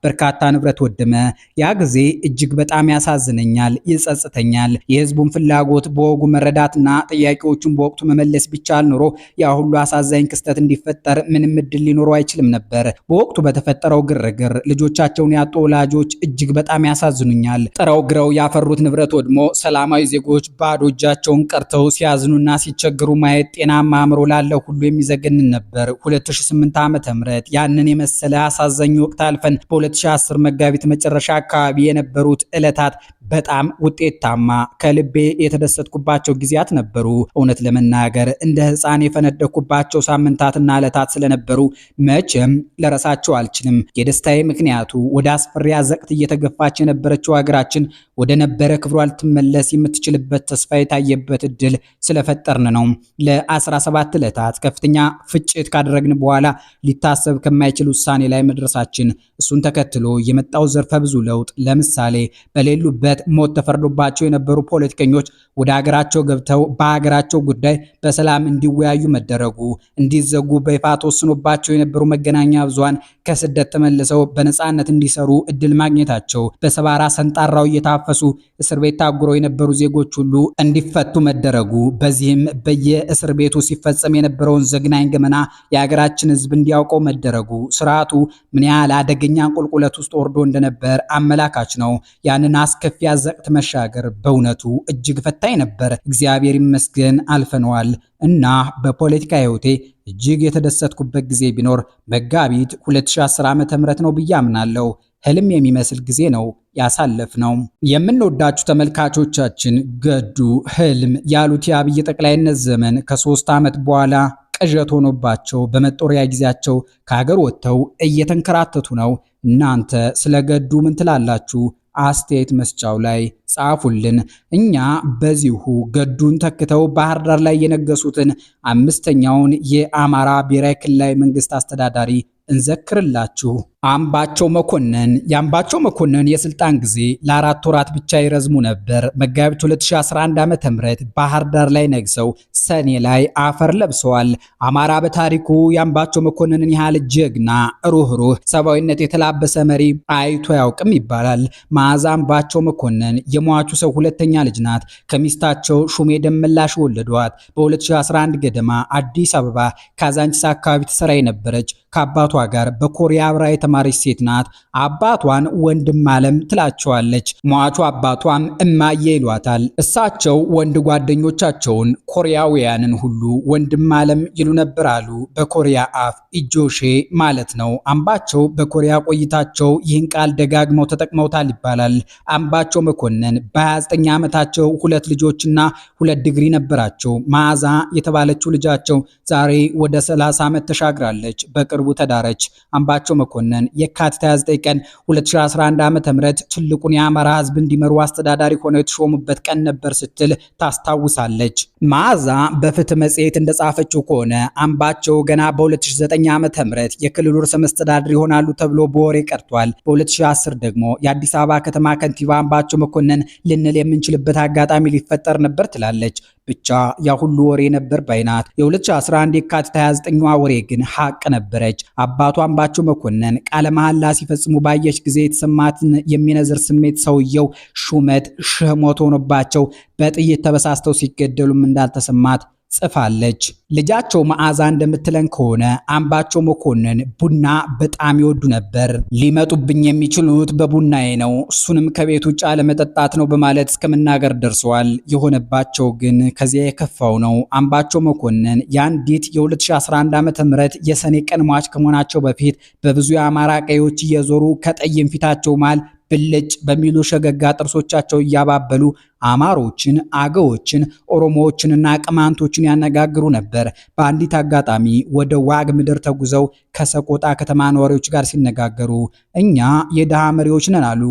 በርካታ ንብረት ወደመ። ያ ጊዜ እጅግ በጣም ያሳዝነኛል፣ ይጸጽተኛል። የህዝቡን ፍላጎት በወጉ መረዳትና ጥያቄዎቹን በወቅቱ መመለስ ቢቻል ኖሮ ያ ሁሉ አሳዛኝ ክስተት እንዲፈጠር ምንም እድል ሊኖረው አይችልም ነበር። በወቅቱ በተፈጠረው ግርግር ልጆቻቸውን ያጡ ወላጆች እጅግ በጣም ያሳዝኑኛል። ጥረው ጥረው ግረው ያፈሩት ንብረት ወድሞ ሰላማዊ ዜጎች ባዶ እጃቸውን ቀርተው ሲያዝኑና ሲቸገሩ ማየት ጤናማ አእምሮ ላለው ሁሉ የሚዘገንን ነበር። 2008 ዓ.ም ያንን የመሰለ አሳዛኝ ወቅት አልፈን በ2010 መጋቢት መጨረሻ አካባቢ የነበሩት ዕለታት በጣም ውጤታማ ከልቤ የተደሰትኩባቸው ጊዜያት ነበሩ። እውነት ለመናገር እንደ ሕፃን የፈነደኩባቸው ሳምንታትና ዕለታት ስለነበሩ መቼም ለረሳቸው አልችልም። የደስታዬ ምክንያቱ ወደ አስፈሪ አዘቅት እየተገፋች የነበረችው ሀገራችን ወደ ነበረ ክብሯ ልትመለስ የምትችልበት ተስፋ የታየበት እድል ስለፈጠርን ነው። ለ17 ዕለታት ከፍተኛ ፍጭት ካደረግን በኋላ ሊታሰብ ከማይችል ውሳኔ ላይ መድረሳችን፣ እሱን ተከትሎ የመጣው ዘርፈ ብዙ ለውጥ፣ ለምሳሌ በሌሉበት ሞት ተፈርዶባቸው የነበሩ ፖለቲከኞች ወደ ሀገራቸው ገብተው በሀገራቸው ጉዳይ በሰላም እንዲወያዩ መደረጉ፣ እንዲዘጉ በይፋ ተወስኖባቸው የነበሩ መገናኛ ብዙሃን ከስደት ተመልሰው በነፃነት እንዲሰሩ እድል ማግኘታቸው፣ በሰባራ ሰንጣራው እየታፈሱ እስር ቤት ታጉረው የነበሩ ዜጎች ሁሉ እንዲፈቱ መደረጉ፣ በዚህም በየእስር ቤቱ ሲፈጸም የነበረውን ዘግናኝ ገመና የሀገራችን ሕዝብ እንዲያውቀው መደረጉ ስርዓቱ ምን ያህል አደገኛ ቁልቁለት ውስጥ ወርዶ እንደነበር አመላካች ነው። ያንን አስከፊ አዘቅት መሻገር በእውነቱ እጅግ ፈታኝ ነበር። እግዚአብሔር ይመስገን አልፈነዋል። እና በፖለቲካ ህይወቴ እጅግ የተደሰትኩበት ጊዜ ቢኖር መጋቢት 2010 ዓ.ም ነው ብዬ አምናለሁ። ህልም የሚመስል ጊዜ ነው ያሳለፍነው። የምንወዳችሁ ተመልካቾቻችን ገዱ ህልም ያሉት የአብይ ጠቅላይነት ዘመን ከ3 ዓመት በኋላ ቅዠት ሆኖባቸው በመጦሪያ ጊዜያቸው ከሀገር ወጥተው እየተንከራተቱ ነው። እናንተ ስለ ገዱ ምን ትላላችሁ? አስተያየት መስጫው ላይ ጻፉልን። እኛ በዚሁ ገዱን ተክተው ባህር ዳር ላይ የነገሱትን 5ኛውን የአማራ ብሔራዊ ክልላዊ መንግስት አስተዳዳሪ እንዘክርላችሁ። አምባቸው መኮንን የአምባቸው መኮንን የስልጣን ጊዜ ለ4 ወራት ብቻ ይረዝሙ ነበር። መጋቢት 2011 ዓ.ም ባህር ዳር ላይ ነግሰው ሰኔ ላይ አፈር ለብሰዋል። አማራ በታሪኩ የአምባቸው መኮንንን ያህል ጀግና፣ ሩህሩህ፣ ሰብአዊነት የተላበሰ መሪ አይቶ ያውቅም ይባላል። መዓዛ አምባቸው መኮንን የሟቹ ሰው ሁለተኛ ልጅ ናት። ከሚስታቸው ሹሜ ደመላሽ ወለዷት። በ2011 ገደማ አዲስ አበባ ካዛንቺስ አካባቢ ትሰራ የነበረች ከአባቷ ጋር በኮሪያ አብራ የተማረች ሴት ናት። አባቷን ወንድም አለም ትላቸዋለች። ሟቹ አባቷም እማዬ ይሏታል። እሳቸው ወንድ ጓደኞቻቸውን ኮሪያውያንን ሁሉ ወንድም አለም ይሉ ነበር አሉ። በኮሪያ አፍ ኢጆሼ ማለት ነው። አምባቸው በኮሪያ ቆይታቸው ይህን ቃል ደጋግመው ተጠቅመውታል ይባላል። አምባቸው መኮንን በ29 ዓመታቸው 2 ልጆችና 2 ዲግሪ ነበራቸው። መዓዛ የተባለችው ልጃቸው ዛሬ ወደ 30 ዓመት ተሻግራለች። በቅርቡ ተዳረች። አምባቸው መኮንን የካቲት 29 ቀን 2011 ዓ.ም ትልቁን የአማራ ሕዝብ እንዲመሩ አስተዳዳሪ ሆነው የተሾሙበት ቀን ነበር ስትል ታስታውሳለች። መዓዛ በፍትህ መጽሔት እንደጻፈችው ከሆነ አምባቸው ገና በ2009 ዓ.ም የክልሉ ርዕሰ መስተዳድር ይሆናሉ ተብሎ በወሬ ቀርቷል። በ2010 ደግሞ የአዲስ አበባ ከተማ ከንቲባ አምባቸው መኮንን ልንል የምንችልበት አጋጣሚ ሊፈጠር ነበር ትላለች። ብቻ ያ ሁሉ ወሬ ነበር ባይናት። የ2011 የካቲት 29ዋ ወሬ ግን ሐቅ ነበረች። አባቱ አምባቸው መኮንን ቃለ መሐላ ሲፈጽሙ ባየች ጊዜ የተሰማትን የሚነዝር ስሜት ሰውየው ሹመት ሽሞት ሆኖባቸው በጥይት ተበሳስተው ሲገደሉም እንዳልተሰማት ጽፋለች። ልጃቸው መዓዛ እንደምትለን ከሆነ አምባቸው መኮንን ቡና በጣም ይወዱ ነበር። ሊመጡብኝ የሚችሉት በቡናዬ ነው፣ እሱንም ከቤት ውጭ አለመጠጣት ነው በማለት እስከመናገር ደርሰዋል። የሆነባቸው ግን ከዚያ የከፋው ነው። አምባቸው መኮንን የአንዲት የ2011 ዓ.ም የሰኔ ቀን ሟች ከመሆናቸው በፊት በብዙ የአማራ ቀዮች እየዞሩ ከጠይም ፊታቸው መሃል ብልጭ በሚሉ ሸገጋ ጥርሶቻቸው እያባበሉ አማሮችን፣ አገዎችን፣ ኦሮሞዎችንና ቅማንቶችን ያነጋግሩ ነበር። በአንዲት አጋጣሚ ወደ ዋግ ምድር ተጉዘው ከሰቆጣ ከተማ ነዋሪዎች ጋር ሲነጋገሩ እኛ የድሃ መሪዎች ነን አሉ።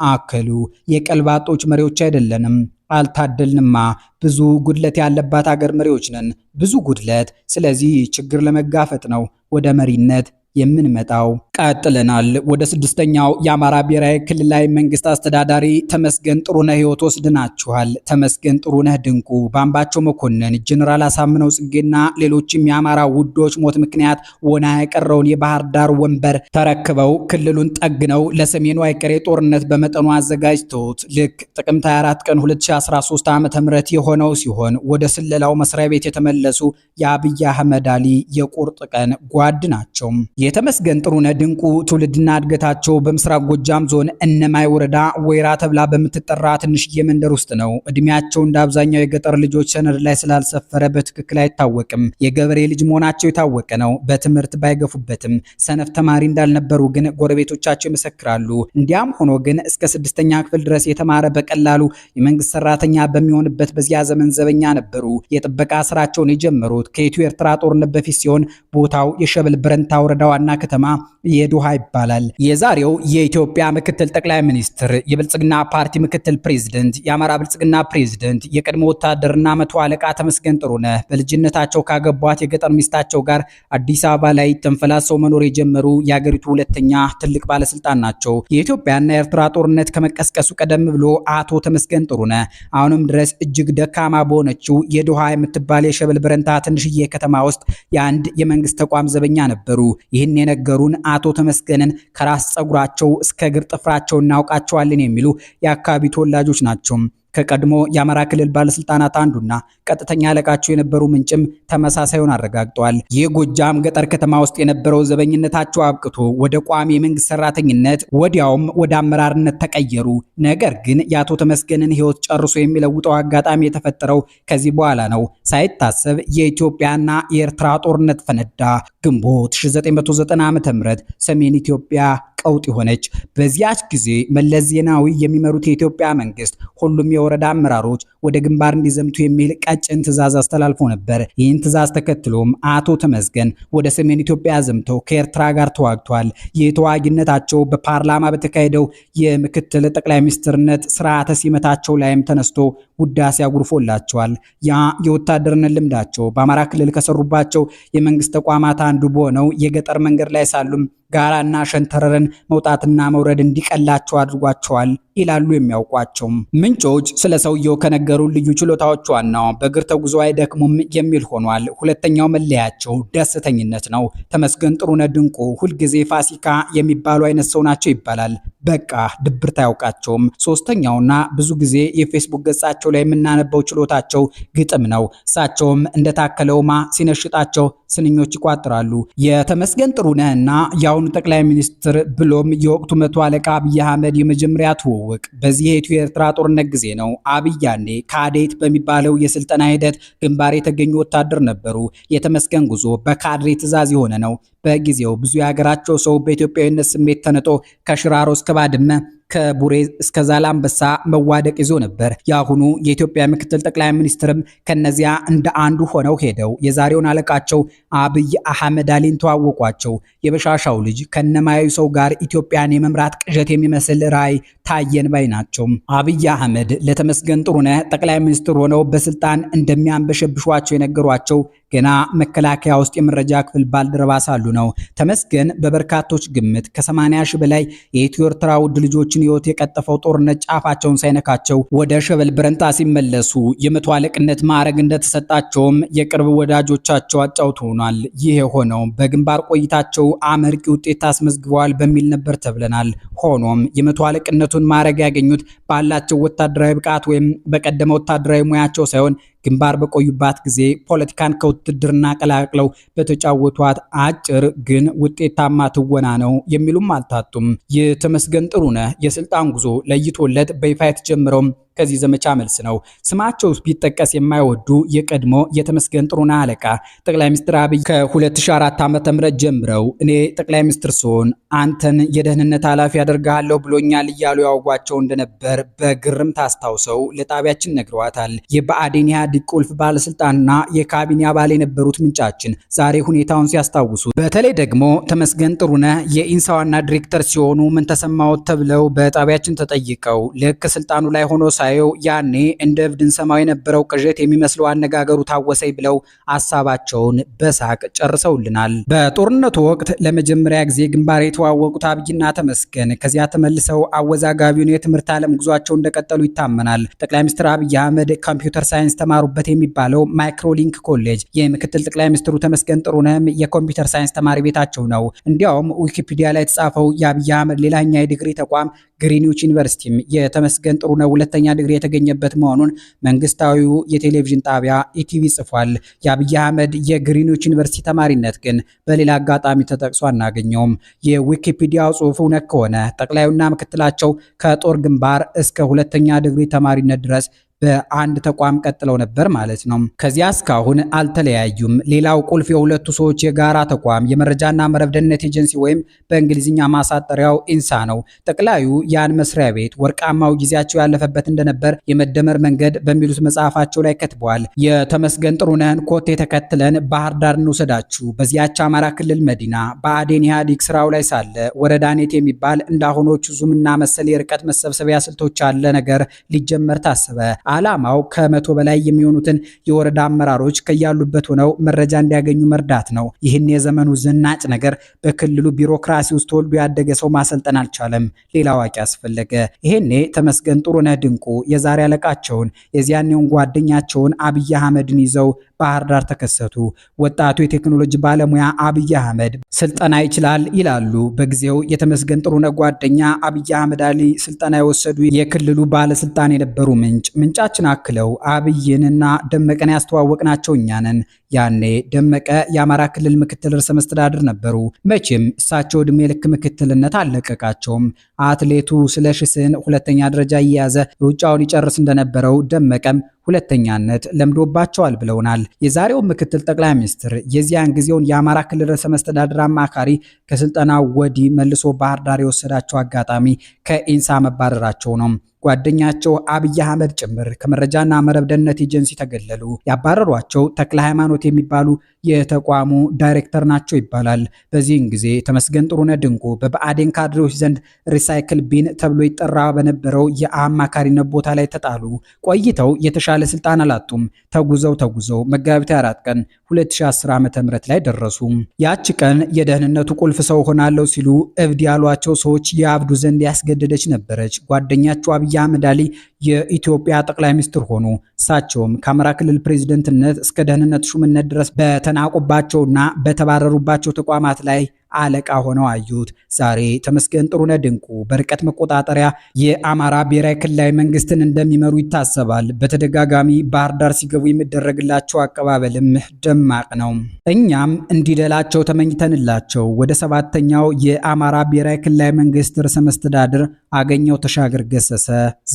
አከሉ የቀልባጦች መሪዎች አይደለንም፣ አልታደልንማ። ብዙ ጉድለት ያለባት ሀገር መሪዎች ነን፣ ብዙ ጉድለት። ስለዚህ ችግር ለመጋፈጥ ነው ወደ መሪነት የምንመጣው። ቀጥለናል። ወደ 6ኛው የአማራ ብሔራዊ ክልላዊ መንግስት አስተዳዳሪ ተመስገን ጥሩነህ ህይወት ወስደናችኋል። ተመስገን ጥሩነህ ድንቁ በአምባቸው መኮንን፣ ጀነራል አሳምነው ጽጌና ሌሎችም የአማራ ውዶች ሞት ምክንያት ወና የቀረውን የባህር ዳር ወንበር ተረክበው ክልሉን ጠግነው ለሰሜኑ አይቀሬ ጦርነት በመጠኑ አዘጋጅተውት ልክ ጥቅምት 24 ቀን 2013 ዓ.ም የሆነው ሲሆን ወደ ስለላው መስሪያ ቤት የተመለሱ የአብይ አህመድ አሊ የቁርጥ ቀን ጓድ ናቸው። የተመስገን ጥሩነህ ድንቁ ትውልድና እድገታቸው በምስራቅ ጎጃም ዞን እነማይ ወረዳ ወይራ ተብላ በምትጠራ ትንሽዬ መንደር ውስጥ ነው። እድሜያቸው እንደ አብዛኛው የገጠር ልጆች ሰነድ ላይ ስላልሰፈረ በትክክል አይታወቅም። የገበሬ ልጅ መሆናቸው የታወቀ ነው። በትምህርት ባይገፉበትም ሰነፍ ተማሪ እንዳልነበሩ ግን ጎረቤቶቻቸው ይመሰክራሉ። እንዲያም ሆኖ ግን እስከ 6ኛ ክፍል ድረስ የተማረ በቀላሉ የመንግስት ሰራተኛ በሚሆንበት በዚያ ዘመን ዘበኛ ነበሩ። የጥበቃ ስራቸውን የጀመሩት ከኢትዮ ኤርትራ ጦርነት በፊት ሲሆን ቦታው የሸበል በረንታ ወረዳ ዋና ከተማ የዶሃ ይባላል። የዛሬው የኢትዮጵያ ምክትል ጠቅላይ ሚኒስትር፣ የብልጽግና ፓርቲ ምክትል ፕሬዝዳንት፣ የአማራ ብልጽግና ፕሬዝዳንት፣ የቀድሞ ወታደርና መቶ አለቃ ተመስገን ጥሩነህ በልጅነታቸው ካገቧት የገጠር ሚስታቸው ጋር አዲስ አበባ ላይ ተንፈላሰው መኖር የጀመሩ የአገሪቱ ሁለተኛ ትልቅ ባለስልጣን ናቸው። የኢትዮጵያና የኤርትራ ጦርነት ከመቀስቀሱ ቀደም ብሎ አቶ ተመስገን ጥሩነህ አሁንም ድረስ እጅግ ደካማ በሆነችው የዶሃ የምትባል የሸበል በረንታ ትንሽዬ ከተማ ውስጥ የአንድ የመንግስት ተቋም ዘበኛ ነበሩ። ይህን የነገሩን አቶ ተመስገንን ከራስ ፀጉራቸው እስከ እግር ጥፍራቸው እናውቃቸዋለን የሚሉ የአካባቢ ተወላጆች ናቸው። ከቀድሞ የአማራ ክልል ባለስልጣናት አንዱና ቀጥተኛ አለቃቸው የነበሩ ምንጭም ተመሳሳዩን አረጋግጠዋል። የጎጃም ገጠር ከተማ ውስጥ የነበረው ዘበኝነታቸው አብቅቶ ወደ ቋሚ የመንግስት ሰራተኝነት ወዲያውም ወደ አመራርነት ተቀየሩ። ነገር ግን የአቶ ተመስገንን ሕይወት ጨርሶ የሚለውጠው አጋጣሚ የተፈጠረው ከዚህ በኋላ ነው። ሳይታሰብ የኢትዮጵያና የኤርትራ ጦርነት ፈነዳ። ግንቦት 1990 ዓ.ም ሰሜን ኢትዮጵያ ቀውጥ ሆነች። በዚያች ጊዜ መለስ ዜናዊ የሚመሩት የኢትዮጵያ መንግስት ሁሉም የወረዳ አመራሮች ወደ ግንባር እንዲዘምቱ የሚል ቀጭን ትዕዛዝ አስተላልፎ ነበር። ይህን ትዕዛዝ ተከትሎም አቶ ተመስገን ወደ ሰሜን ኢትዮጵያ ዘምተው ከኤርትራ ጋር ተዋግቷል። የተዋጊነታቸው በፓርላማ በተካሄደው የምክትል ጠቅላይ ሚኒስትርነት ስርዓተ ሲመታቸው ላይም ተነስቶ ውዳሴ አጉርፎላቸዋል። ያ የወታደርነት ልምዳቸው በአማራ ክልል ከሰሩባቸው የመንግስት ተቋማት አንዱ በሆነው የገጠር መንገድ ላይ ሳሉም ጋራና ሸንተረርን መውጣትና መውረድ እንዲቀላቸው አድርጓቸዋል ይላሉ የሚያውቋቸው ምንጮች። ስለ ሰውየው ከነገሩ ልዩ ችሎታዎች ዋናው በእግር ተጉዞ አይደክሙም የሚል ሆኗል። ሁለተኛው መለያቸው ደስተኝነት ነው። ተመስገን ጥሩነህ ድንቁ ሁልጊዜ ፋሲካ የሚባሉ አይነት ሰው ናቸው ይባላል። በቃ ድብርት አያውቃቸውም። ሶስተኛውና ብዙ ጊዜ የፌስቡክ ገጻቸው ላይ የምናነበው ችሎታቸው ግጥም ነው። እሳቸውም እንደታከለውማ ሲነሽጣቸው ስንኞች ይቋጥራሉ። የተመስገን ጥሩነህና የአሁኑ ጠቅላይ ሚኒስትር ብሎም የወቅቱ መቶ አለቃ አብይ አህመድ የመጀመሪያ ትውውቅ በዚህ የኢትዮ ኤርትራ ጦርነት ጊዜ ነው። አብይ ያኔ ካዴት በሚባለው የስልጠና ሂደት ግንባር የተገኙ ወታደር ነበሩ። የተመስገን ጉዞ በካድሬ ትዕዛዝ የሆነ ነው። በጊዜው ብዙ የሀገራቸው ሰው በኢትዮጵያዊነት ስሜት ተነጦ ከሽራሮ እስከ ባድመ ከቡሬ እስከ ዛላምበሳ መዋደቅ ይዞ ነበር። የአሁኑ የኢትዮጵያ ምክትል ጠቅላይ ሚኒስትርም ከነዚያ እንደ አንዱ ሆነው ሄደው የዛሬውን አለቃቸው አብይ አህመድ አሊን ተዋወቋቸው። የበሻሻው ልጅ ከነማያዩ ሰው ጋር ኢትዮጵያን የመምራት ቅዠት የሚመስል ራዕይ ታየን ባይ ናቸው። አብይ አህመድ ለተመስገን ጥሩነህ ጠቅላይ ሚኒስትር ሆነው በስልጣን እንደሚያንበሸብሿቸው የነገሯቸው ገና መከላከያ ውስጥ የመረጃ ክፍል ባልደረባ ሳሉ ነው። ተመስገን በበርካቶች ግምት ከ80 ሺህ በላይ የኢትዮ ኤርትራ ውድ ልጆችን ሕይወት የቀጠፈው ጦርነት ጫፋቸውን ሳይነካቸው ወደ ሸበል በረንታ ሲመለሱ የመቶ አለቅነት ማዕረግ እንደተሰጣቸውም የቅርብ ወዳጆቻቸው አጫውተውናል። ይህ የሆነው በግንባር ቆይታቸው አመርቂ ውጤት አስመዝግበዋል በሚል ነበር ተብለናል። ሆኖም የመቶ አለቅነቱን ማዕረግ ያገኙት ባላቸው ወታደራዊ ብቃት ወይም በቀደመ ወታደራዊ ሙያቸው ሳይሆን ግንባር በቆዩባት ጊዜ ፖለቲካን ከውትድርና ቀላቅለው በተጫወቷት አጭር ግን ውጤታማ ትወና ነው የሚሉም አልታጡም። የተመስገን ጥሩነህ የስልጣን ጉዞ ለይቶለት በይፋ የተጀመረው ከዚህ ዘመቻ መልስ ነው። ስማቸው ቢጠቀስ የማይወዱ የቀድሞ የተመስገን ጥሩነህ አለቃ ጠቅላይ ሚኒስትር አብይ ከ2004 ዓ.ም ጀምረው እኔ ጠቅላይ ሚኒስትር ስሆን አንተን የደህንነት ኃላፊ አደርጋለሁ ብሎኛል እያሉ ያወጓቸው እንደነበር በግርም ታስታውሰው ለጣቢያችን ነግረዋታል። የብአዴን ኢህአዴግ ቁልፍ ባለስልጣንና የካቢኔ አባል የነበሩት ምንጫችን ዛሬ ሁኔታውን ሲያስታውሱ በተለይ ደግሞ ተመስገን ጥሩነህ የኢንሳ ዋና ዲሬክተር ሲሆኑ ምን ተሰማዎት ተብለው በጣቢያችን ተጠይቀው ልክ ስልጣኑ ላይ ሆኖ ያኔ እንደ እብድ እንሰማው የነበረው ቅዠት የሚመስለው አነጋገሩ ታወሰኝ ብለው ሐሳባቸውን በሳቅ ጨርሰውልናል። በጦርነቱ ወቅት ለመጀመሪያ ጊዜ ግንባር የተዋወቁት አብይና ተመስገን ከዚያ ተመልሰው አወዛጋቢውን የትምህርት ዓለም ጉዟቸው እንደቀጠሉ ይታመናል። ጠቅላይ ሚኒስትር አብይ አህመድ ኮምፒውተር ሳይንስ ተማሩበት የሚባለው ማይክሮሊንክ ኮሌጅ የምክትል ጠቅላይ ሚኒስትሩ ተመስገን ጥሩነህም የኮምፒውተር ሳይንስ ተማሪ ቤታቸው ነው። እንዲያውም ዊኪፒዲያ ላይ የተጻፈው የአብይ አህመድ ሌላኛ የዲግሪ ተቋም ግሪንዊች ዩኒቨርሲቲም የተመስገን ጥሩነህ ሁለተኛ ዲግሪ የተገኘበት መሆኑን መንግስታዊው የቴሌቪዥን ጣቢያ ኢቲቪ ጽፏል። የአብይ አህመድ የግሪንዊች ዩኒቨርሲቲ ተማሪነት ግን በሌላ አጋጣሚ ተጠቅሶ አናገኘውም። የዊኪፒዲያው ጽሑፍ እውነት ከሆነ ጠቅላዩና ምክትላቸው ከጦር ግንባር እስከ ሁለተኛ ዲግሪ ተማሪነት ድረስ በአንድ ተቋም ቀጥለው ነበር ማለት ነው። ከዚያ እስካሁን አልተለያዩም። ሌላው ቁልፍ የሁለቱ ሰዎች የጋራ ተቋም የመረጃና መረብ ደህንነት ኤጀንሲ ወይም በእንግሊዝኛ ማሳጠሪያው ኢንሳ ነው። ጠቅላዩ ያን መስሪያ ቤት ወርቃማው ጊዜያቸው ያለፈበት እንደነበር የመደመር መንገድ በሚሉት መጽሐፋቸው ላይ ከትበዋል። የተመስገን ጥሩነህን ኮቴ ተከትለን ባህር ዳር እንውሰዳችሁ። በዚያች አማራ ክልል መዲና ብአዴን ኢህአዴግ ስራው ላይ ሳለ ወረዳኔት የሚባል እንዳሁኖቹ ዙምና መሰል የርቀት መሰብሰቢያ ስልቶች ያለ ነገር ሊጀመር ታሰበ። ዓላማው ከመቶ በላይ የሚሆኑትን የወረዳ አመራሮች ከያሉበት ሆነው መረጃ እንዲያገኙ መርዳት ነው። ይህን የዘመኑ ዝናጭ ነገር በክልሉ ቢሮክራሲ ውስጥ ተወልዶ ያደገ ሰው ማሰልጠን አልቻለም። ሌላ አዋቂ አስፈለገ። ይሄኔ ተመስገን ጥሩነህ ድንቁ የዛሬ አለቃቸውን የዚያኔውን ጓደኛቸውን አብይ አህመድን ይዘው ባህር ዳር ተከሰቱ። ወጣቱ የቴክኖሎጂ ባለሙያ አብይ አህመድ ስልጠና ይችላል ይላሉ በጊዜው የተመስገን ጥሩነህ ጓደኛ አብይ አህመድ አሊ ስልጠና የወሰዱ የክልሉ ባለስልጣን የነበሩ ምንጫችን አክለው አብይንና ደመቀን ያስተዋወቅናቸው እኛ ነን። ያኔ ደመቀ የአማራ ክልል ምክትል ርዕሰ መስተዳድር ነበሩ። መቼም እሳቸው ዕድሜ ልክ ምክትልነት አልለቀቃቸውም። አትሌቱ ስለሺ ስህን ሁለተኛ ደረጃ እየያዘ ሩጫውን ይጨርስ እንደነበረው ደመቀም ሁለተኛነት ለምዶባቸዋል ብለውናል። የዛሬው ምክትል ጠቅላይ ሚኒስትር የዚያን ጊዜውን የአማራ ክልል ርዕሰ መስተዳድር አማካሪ ከስልጠናው ወዲህ መልሶ ባህር ዳር የወሰዳቸው አጋጣሚ ከኢንሳ መባረራቸው ነው። ጓደኛቸው አብይ አህመድ ጭምር ከመረጃና መረብ ደህንነት ኤጀንሲ ተገለሉ። ያባረሯቸው ተክለ ሃይማኖት የሚባሉ የተቋሙ ዳይሬክተር ናቸው ይባላል። በዚህን ጊዜ ተመስገን ጥሩነህ ድንቁ በብአዴን ካድሬዎች ዘንድ ሪሳይክል ቢን ተብሎ ይጠራ በነበረው የአማካሪነት ቦታ ላይ ተጣሉ። ቆይተው የተሻለ ስልጣን አላጡም። ተጉዘው መጋቢት 4 ቀን 2010 ዓ.ም ላይ ደረሱ። ያቺ ቀን የደህንነቱ ቁልፍ ሰው ሆናለሁ ሲሉ እብድ ያሏቸው ሰዎች ያብዱ ዘንድ ያስገደደች ነበረች። ጓደኛቸው አብይ አህመድ አሊ የኢትዮጵያ ጠቅላይ ሚኒስትር ሆኑ። እሳቸውም ከአማራ ክልል ፕሬዝደንትነት እስከ ደህንነት ሹምነት ድረስ በተናቁባቸውና በተባረሩባቸው ተቋማት ላይ አለቃ ሆነው አዩት። ዛሬ ተመስገን ጥሩነህ ድንቁ በርቀት መቆጣጠሪያ የአማራ ብሔራዊ ክልላዊ መንግስትን እንደሚመሩ ይታሰባል። በተደጋጋሚ ባህር ዳር ሲገቡ የሚደረግላቸው አቀባበልም ደማቅ ነው። እኛም እንዲደላቸው ተመኝተንላቸው ወደ 7ኛው የአማራ ብሔራዊ ክልላዊ መንግስት ርዕሰ መስተዳድር አገኘሁ ተሻገር ገሰሰ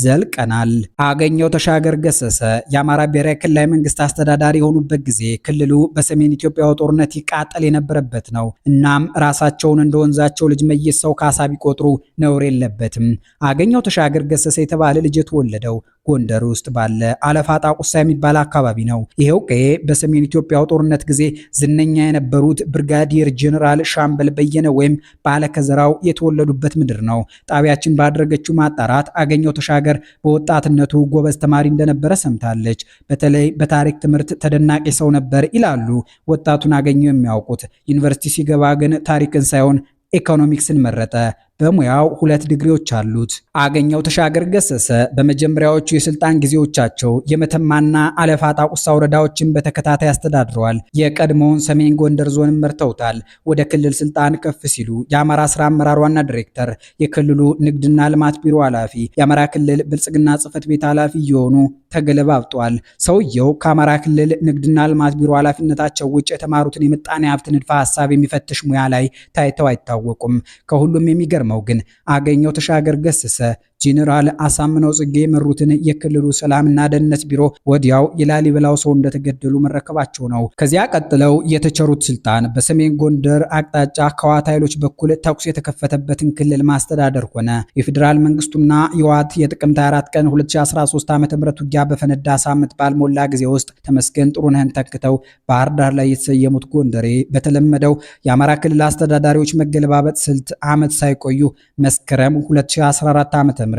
ዘልቀናል። አገኘሁ ተሻገር ገሰሰ የአማራ ብሔራዊ ክልላዊ መንግስት አስተዳዳሪ የሆኑበት ጊዜ ክልሉ በሰሜን ኢትዮጵያው ጦርነት ይቃጠል የነበረበት ነው። እናም ራሳቸውን እንደ ወንዛቸው ልጅ መይሰው ካሳ ቢቆጥሩ ነውር የለበትም። አገኘሁ ተሻገር ገሰሰ የተባለ ልጅ የተወለደው ጎንደር ውስጥ ባለ አለፋ ጣቁሳ የሚባል አካባቢ ነው። ይሄው ቀዬ በሰሜን ኢትዮጵያው ጦርነት ጊዜ ዝነኛ የነበሩት ብርጋዲየር ጄኔራል ሻምበል በየነ ወይም ባለከዘራው የተወለዱበት ምድር ነው። ጣቢያችን ባደረገችው ማጣራት አገኘሁ ተሻገር በወጣትነቱ ጎበዝ ተማሪ እንደነበረ ሰምታለች። በተለይ በታሪክ ትምህርት ተደናቂ ሰው ነበር ይላሉ ወጣቱን አገኘሁ የሚያውቁት። ዩኒቨርሲቲ ሲገባ ግን ታሪክን ሳይሆን ኢኮኖሚክስን መረጠ። በሙያው 2 ዲግሪዎች አሉት። አገኘሁ ተሻገር ገሰሰ በመጀመሪያዎቹ የስልጣን ጊዜዎቻቸው የመተማና አለፋ ጣቁሳ ወረዳዎችን በተከታታይ አስተዳድረዋል። የቀድሞውን ሰሜን ጎንደር ዞንን መርተውታል። ወደ ክልል ስልጣን ከፍ ሲሉ የአማራ ስራ አመራር ዋና ዲሬክተር፣ የክልሉ ንግድና ልማት ቢሮ ኃላፊ፣ የአማራ ክልል ብልጽግና ጽህፈት ቤት ኃላፊ እየሆኑ ተገለባብጧል። ሰውየው ከአማራ ክልል ንግድና ልማት ቢሮ ኃላፊነታቸው ውጭ የተማሩትን የምጣኔ ሀብት ንድፈ ሐሳብ የሚፈትሽ ሙያ ላይ ታይተው አይታወቁም። ከሁሉም የሚገርመው ግን አገኘሁ ተሻገር ገሰሰ ጄኔራል አሳምነው ጽጌ የመሩትን የክልሉ ሰላምና ደህንነት ቢሮ ወዲያው የላሊበላው ሰው እንደተገደሉ መረከባቸው ነው። ከዚያ ቀጥለው የተቸሩት ስልጣን በሰሜን ጎንደር አቅጣጫ ከዋት ኃይሎች በኩል ተኩስ የተከፈተበትን ክልል ማስተዳደር ሆነ። የፌዴራል መንግስቱና የዋት የጥቅምት 24 ቀን 2013 ዓ.ም ውጊያ በፈነዳ ሳምንት ባልሞላ ጊዜ ውስጥ ተመስገን ጥሩነህን ተክተው ባህር ዳር ላይ የተሰየሙት ጎንደሬ በተለመደው የአማራ ክልል አስተዳዳሪዎች መገለባበጥ ስልት ዓመት ሳይቆዩ መስከረም 2014 ዓ.ም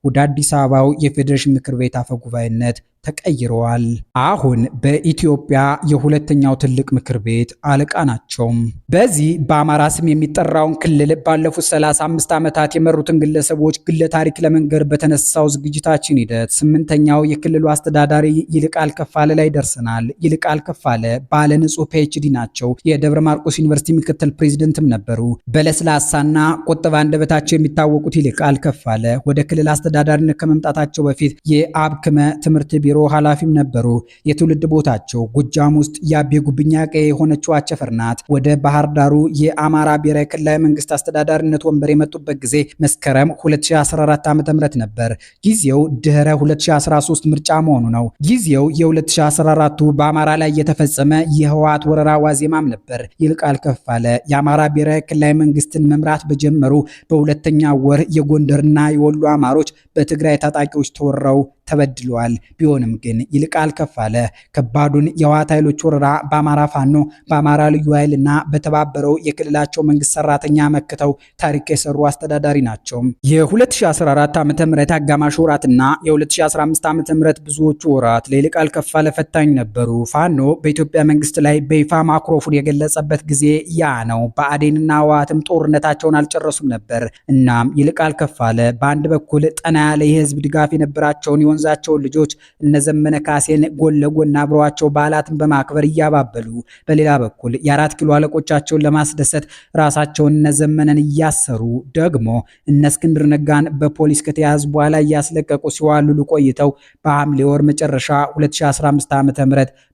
ወደ አዲስ አበባው የፌዴሬሽን ምክር ቤት አፈ ጉባኤነት ተቀይረዋል። አሁን በኢትዮጵያ የሁለተኛው ትልቅ ምክር ቤት አለቃ ናቸው። በዚህ በአማራ ስም የሚጠራውን ክልል ባለፉት 35 ዓመታት የመሩትን ግለሰቦች ግለ ታሪክ ለመንገር በተነሳው ዝግጅታችን ሂደት 8ኛው የክልሉ አስተዳዳሪ ይልቃል ከፋለ ላይ ደርሰናል። ይልቃል ከፋለ ባለ ንጹህ ፒኤችዲ ናቸው። የደብረ ማርቆስ ዩኒቨርሲቲ ምክትል ፕሬዝደንትም ነበሩ። በለስላሳና ቁጥብ አንደበታቸው የሚታወቁት ይልቃል ከፋለ ወደ ክልል አስተዳዳሪነት ከመምጣታቸው በፊት የአብክመ ትምህርት ቢሮ ኃላፊም ነበሩ። የትውልድ ቦታቸው ጎጃም ውስጥ የአቤ ጉብኛ ቀዬ የሆነችው አቸፈር ናት። ወደ ባህር ዳሩ የአማራ ብሔራዊ ክልላዊ መንግስት አስተዳዳሪነት ወንበር የመጡበት ጊዜ መስከረም 2014 ዓ.ም ነበር። ጊዜው ድህረ 2013 ምርጫ መሆኑ ነው። ጊዜው የ2014ቱ በአማራ ላይ የተፈጸመ የህወሓት ወረራ ዋዜማም ነበር። ይልቃል ከፋለ የአማራ ብሔራዊ ክልላዊ መንግስትን መምራት በጀመሩ በሁለተኛ ወር የጎንደርና የወሎ አማሮች በትግራይ ታጣቂዎች ተወረው ተበድለዋል። ቢሆንም ግን ይልቃል ከፋለ ከባዱን የህወሓት ኃይሎች ወረራ በአማራ ፋኖ፣ በአማራ ልዩ ኃይልና በተባበረው የክልላቸው መንግስት ሰራተኛ መክተው ታሪክ የሰሩ አስተዳዳሪ ናቸው። የ2014 ዓ.ም አጋማሽ ወራትና የ2015 ዓ.ም ብዙዎቹ ወራት ለይልቃል ከፋለ ፈታኝ ነበሩ። ፋኖ በኢትዮጵያ መንግስት ላይ በይፋ ማክሮፉን የገለጸበት ጊዜ ያ ነው። ብአዴንና ህወሓትም ጦርነታቸውን አልጨረሱም ነበር። እናም ይልቃል ከፋለ በአንድ በኩል ጠና ያለ የህዝብ ድጋፍ የነበራቸውን የወንዛቸውን ልጆች እነዘመነ ካሴን ጎን ለጎን አብረዋቸው በዓላትን በማክበር እያባበሉ፣ በሌላ በኩል የአራት ኪሎ አለቆቻቸውን ለማስደሰት ራሳቸውን እነዘመነን እያሰሩ ደግሞ እነ እስክንድር ነጋን በፖሊስ ከተያዙ በኋላ እያስለቀቁ ሲዋልሉ ቆይተው በሐምሌ ወር መጨረሻ 2015 ዓ.ም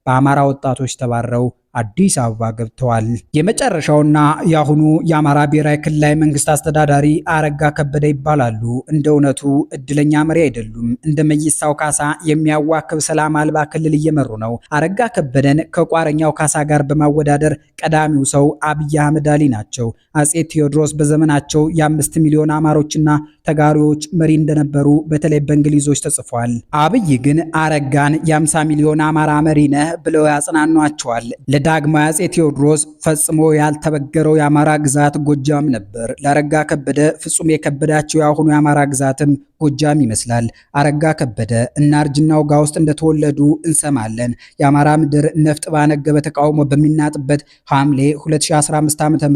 በአማራ ወጣቶች ተባረው አዲስ አበባ ገብተዋል። የመጨረሻውና የአሁኑ የአማራ ብሔራዊ ክልላዊ መንግስት አስተዳዳሪ አረጋ ከበደ ይባላሉ። እንደ እውነቱ እድለኛ መሪ አይደሉም። እንደ መይሳው ካሳ የሚያዋክብ ሰላም አልባ ክልል እየመሩ ነው። አረጋ ከበደን ከቋረኛው ካሳ ጋር በማወዳደር ቀዳሚው ሰው አብይ አህመድ አሊ ናቸው። አጼ ቴዎድሮስ በዘመናቸው የ5 ሚሊዮን አማሮችና ተጋሪዎች መሪ እንደነበሩ በተለይ በእንግሊዞች ተጽፏል። አብይ ግን አረጋን የ50 ሚሊዮን አማራ መሪ ነህ ብለው ያጽናኗቸዋል። ለዳግማዊ አጼ ቴዎድሮስ ፈጽሞ ያልተበገረው የአማራ ግዛት ጎጃም ነበር። ለአረጋ ከበደ ፍጹም የከበዳቸው የአሁኑ የአማራ ግዛትም ጎጃም ይመስላል። አረጋ ከበደ እና እርጅና ውጋ ውስጥ እንደተወለዱ እንሰማለን። የአማራ ምድር ነፍጥ ባነገበ ተቃውሞ በሚናጥበት ሐምሌ 2015 ዓ.ም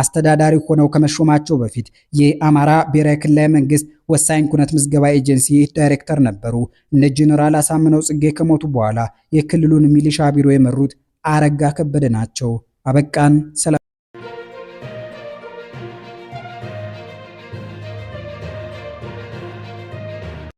አስተዳዳሪ ሆነው ከመሾማቸው በፊት የአማራ ብሔራዊ ክልላዊ መንግስት ወሳኝ ኩነት ምዝገባ ኤጀንሲ ዳይሬክተር ነበሩ። እነ ጄኔራል አሳምነው ጽጌ ከሞቱ በኋላ የክልሉን ሚሊሻ ቢሮ የመሩት አረጋ ከበደ ናቸው። አበቃን። ሰላም።